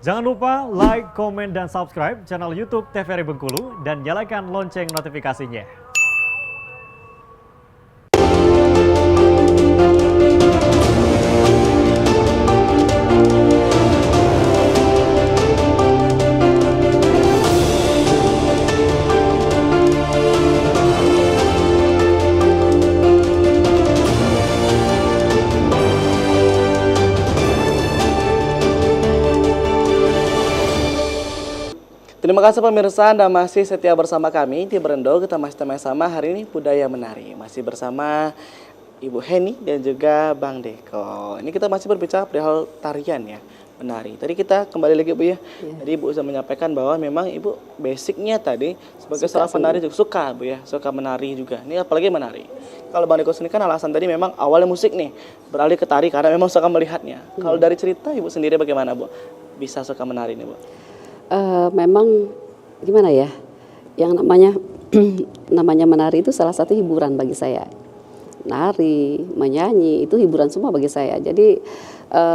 Jangan lupa like, komen, dan subscribe channel YouTube TVRI Bengkulu dan nyalakan lonceng notifikasinya. Terima kasih pemirsa, Anda masih setia bersama kami di Berendo. Kita masih sama hari ini budaya menari. Masih bersama Ibu Heni dan juga Bang Deko. Ini kita masih berbicara perihal tarian ya, menari. Tadi kita kembali lagi Bu ya. Tadi Ibu sudah menyampaikan bahwa memang Ibu basicnya tadi sebagai seorang penari juga suka Bu ya, suka menari juga. Ini apalagi menari. Kalau Bang Deko sendiri kan alasan tadi memang awalnya musik nih, beralih ke tari karena memang suka melihatnya. Kalau dari cerita Ibu sendiri bagaimana Bu? Bisa suka menari nih Bu? Memang gimana ya, yang namanya namanya menari itu salah satu hiburan bagi saya. Nari, menyanyi itu hiburan semua bagi saya. Jadi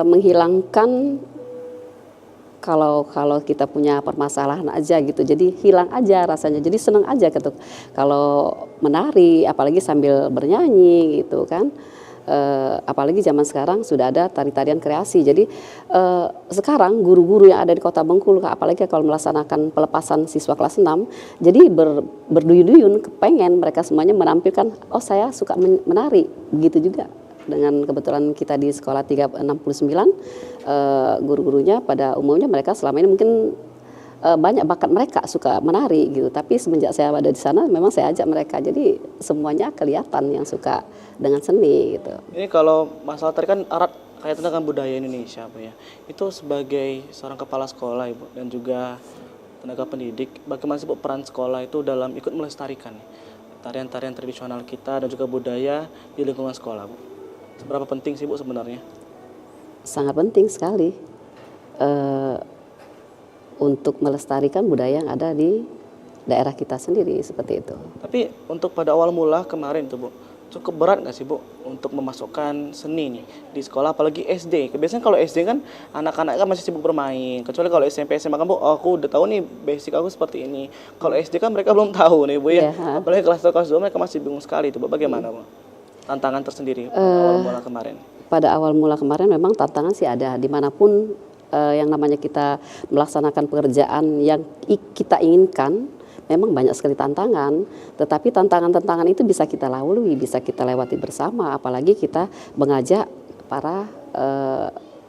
menghilangkan kalau kita punya permasalahan aja gitu, jadi hilang aja rasanya, jadi senang aja gitu. Kalau menari, apalagi sambil bernyanyi gitu kan. Apalagi zaman sekarang sudah ada tari-tarian kreasi. Jadi sekarang guru-guru yang ada di Kota Bengkulu, apalagi kalau melaksanakan pelepasan siswa kelas 6, jadi berduyun-duyun kepengen mereka semuanya menampilkan, oh saya suka menari, begitu juga. Dengan kebetulan kita di sekolah 369, guru-gurunya pada umumnya mereka selama ini mungkin banyak bakat mereka suka menari gitu, tapi semenjak saya ada di sana memang saya ajak mereka, jadi semuanya kelihatan yang suka dengan seni gitu. Ini kalau masalah tadi kan erat kaitan dengan budaya Indonesia Bu ya. Itu sebagai seorang kepala sekolah Ibu dan juga tenaga pendidik, bagaimana sih Bu peran sekolah itu dalam ikut melestarikan tarian-tarian tradisional kita dan juga budaya di lingkungan sekolah Bu? Seberapa penting sih Bu sebenarnya? Sangat penting sekali untuk melestarikan budaya yang ada di daerah kita sendiri seperti itu. Tapi untuk pada awal mula kemarin tuh Bu, cukup berat nggak sih Bu untuk memasukkan seni nih di sekolah, apalagi SD? Biasanya kalau SD kan anak-anak kan masih sibuk bermain, kecuali kalau SMP SMA kan Bu, oh, aku udah tahu nih basic aku seperti ini. Kalau SD kan mereka belum tahu nih Bu ya, apalagi kelas 1 kelas 2 mereka masih bingung sekali tuh Bu. Bagaimana Bu tantangan tersendiri awal mula kemarin? Pada awal mula kemarin memang tantangan sih ada dimanapun. Yang namanya kita melaksanakan pekerjaan yang kita inginkan, memang banyak sekali tantangan, tetapi tantangan-tantangan itu bisa kita lalui, bisa kita lewati bersama, apalagi kita mengajak para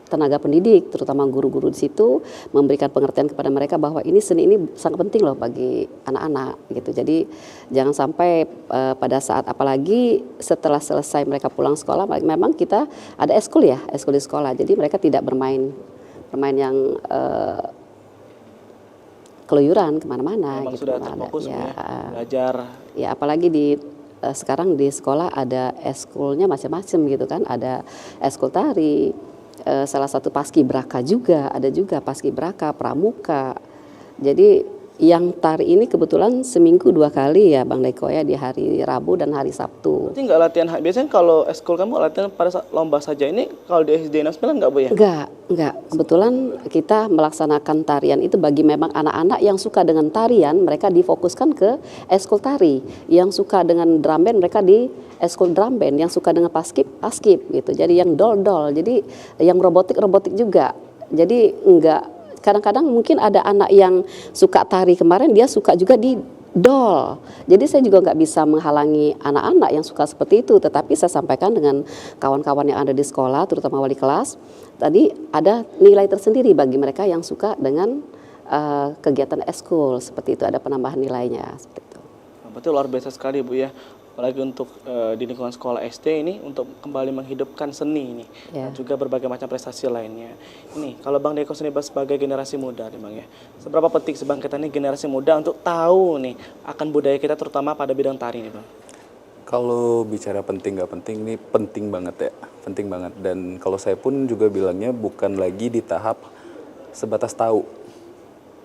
tenaga pendidik, terutama guru-guru di situ, memberikan pengertian kepada mereka bahwa ini seni ini sangat penting loh bagi anak-anak gitu. Jadi jangan sampai pada saat, apalagi setelah selesai mereka pulang sekolah, memang kita ada eskul ya, eskul di sekolah, jadi mereka tidak bermain yang keluyuran kemana-mana memang gitu. sudah terfokus ya, belajar. Ya apalagi di sekarang di sekolah ada eskulnya macam-macam gitu kan, ada eskul tari, salah satu paskibraka juga, ada juga paskibraka, pramuka. Jadi yang tari ini kebetulan seminggu 2 kali ya Bang Deko ya, di hari Rabu dan hari Sabtu. Berarti nggak latihan, biasanya kalau eskul kamu latihan pada saat lomba saja, ini kalau di SD 69 nggak Bu ya? Enggak. Kebetulan kita melaksanakan tarian itu bagi memang anak-anak yang suka dengan tarian, mereka difokuskan ke eskul tari. Yang suka dengan drum band, mereka di eskul drum band. Yang suka dengan paskib gitu. Jadi yang dol-dol, jadi yang robotik juga. Jadi enggak. Kadang-kadang mungkin ada anak yang suka tari kemarin, dia suka juga di dol. Jadi saya juga nggak bisa menghalangi anak-anak yang suka seperti itu. Tetapi saya sampaikan dengan kawan-kawan yang ada di sekolah, terutama wali kelas, tadi ada nilai tersendiri bagi mereka yang suka dengan kegiatan eskul seperti itu, ada penambahan nilainya seperti itu. Berarti luar biasa sekali Bu ya, apalagi untuk di lingkungan sekolah SD ini untuk kembali menghidupkan seni ini, dan juga berbagai macam prestasi lainnya. Ini kalau Bang Deko sendiri sebagai generasi muda nih Bang ya, seberapa penting sebang kita nih generasi muda untuk tahu nih akan budaya kita terutama pada bidang tari nih Bang? Kalau bicara penting nggak penting, ini penting banget ya, penting banget. Dan kalau saya pun juga bilangnya bukan lagi di tahap sebatas tahu,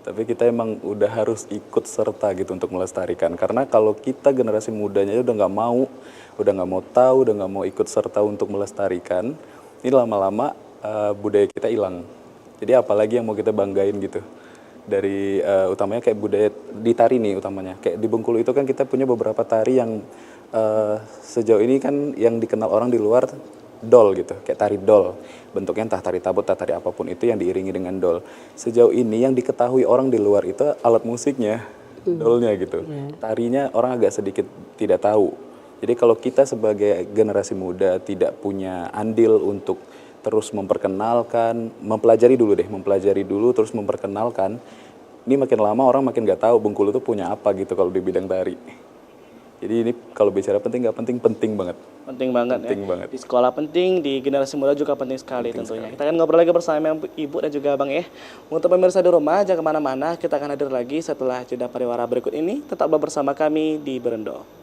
tapi kita emang udah harus ikut serta gitu untuk melestarikan. Karena kalau kita generasi mudanya udah nggak mau tahu, udah nggak mau ikut serta untuk melestarikan, ini lama-lama budaya kita hilang. Jadi apalagi yang mau kita banggain gitu. Dari utamanya kayak budaya di tari nih utamanya. Kayak di Bengkulu itu kan kita punya beberapa tari yang sejauh ini kan yang dikenal orang di luar dol gitu, kayak tari dol. Bentuknya entah tari tabut, entah tari apapun itu yang diiringi dengan dol. Sejauh ini yang diketahui orang di luar itu alat musiknya, dolnya gitu. Tarinya orang agak sedikit tidak tahu. Jadi kalau kita sebagai generasi muda tidak punya andil untuk terus memperkenalkan, mempelajari dulu terus memperkenalkan. Ini makin lama orang makin nggak tahu Bengkulu tuh punya apa gitu kalau di bidang tari. Jadi ini kalau bicara penting nggak penting, penting banget. Penting banget Penting ya. banget. Di sekolah penting, di generasi muda juga penting sekali tentunya. Kita akan ngobrol lagi bersama Ibu dan juga Bang ya. Untuk pemirsa di rumah, jangan kemana-mana. Kita akan hadir lagi setelah jeda pariwara berikut ini. Tetaplah bersama kami di Berendo.